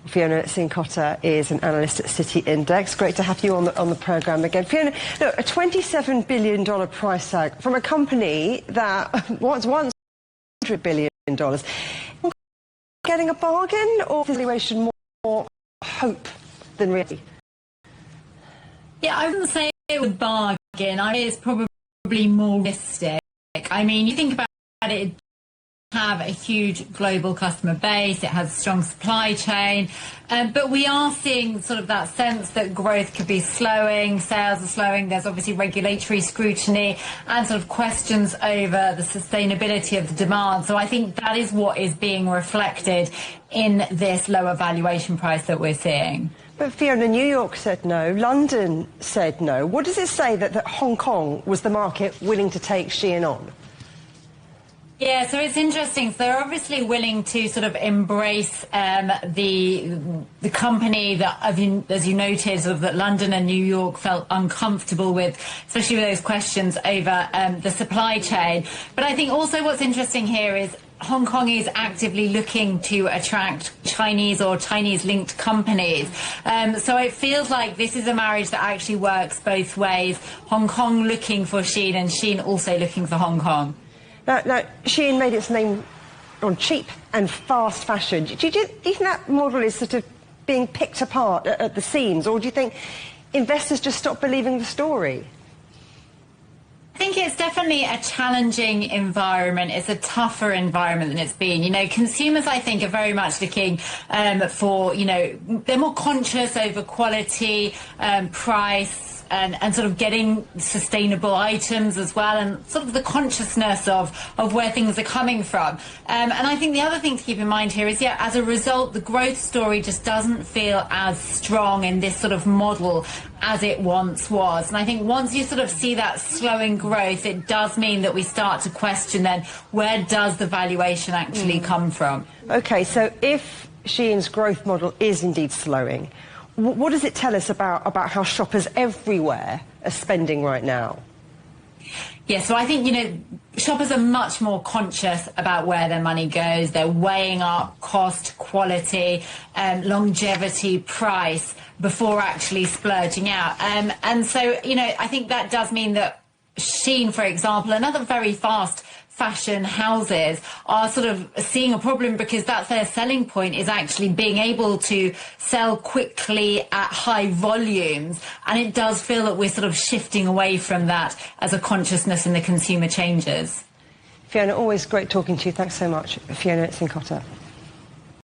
Fiona Cincotta is an analyst at City Index. Great to have you on the programme again. Fiona, look, a $27 billion price tag from a company that was once $100 billion. Getting a bargain, or valuation more hope than really? Yeah, I wouldn't say it was a bargain. It's probably more realistic. I mean, you think about it, have a huge global customer base, it has a strong supply chain, but we are seeing sort of that sense that growth could be slowing, sales are slowing, there's obviously regulatory scrutiny and sort of questions over the sustainability of the demand. So I think that is what is being reflected in this lower valuation price that we're seeing. But Fiona, New York said no, London said no. What does it say that Hong Kong was the market willing to take Shein on? Yeah, so it's interesting. So they're obviously willing to sort of embrace the company that, as you noted, sort of that London and New York felt uncomfortable with, especially with those questions over the supply chain. But I think also what's interesting here is Hong Kong is actively looking to attract Chinese or Chinese-linked companies. So it feels like this is a marriage that actually works both ways. Hong Kong looking for Shein and Shein also looking for Hong Kong. Now, Shein made its name on cheap and fast fashion. Do you think that model is sort of being picked apart at the seams, or do you think investors just stop believing the story? I think it's definitely a challenging environment. It's a tougher environment than it's been. You know, consumers, I think, are very much looking for, you know, they're more conscious over quality, price, and sort of getting sustainable items as well, and sort of the consciousness of where things are coming from. And I think the other thing to keep in mind here is, yeah, as a result, the growth story just doesn't feel as strong in this sort of model as it once was. And I think once you sort of see that slowing growth, it does mean that we start to question then, where does the valuation actually come from? OK, so if Shein's growth model is indeed slowing, what does it tell us about how shoppers everywhere are spending right now? Yeah, so I think, you know, shoppers are much more conscious about where their money goes. They're weighing up cost, quality, longevity, price before actually splurging out. And so, you know, I think that does mean that Shein, for example, and other very fast fashion houses are sort of seeing a problem, because that's their selling point, is actually being able to sell quickly at high volumes. And it does feel that we're sort of shifting away from that as a consciousness in the consumer changes. Fiona, always great talking to you. Thanks so much. Fiona Cincotta.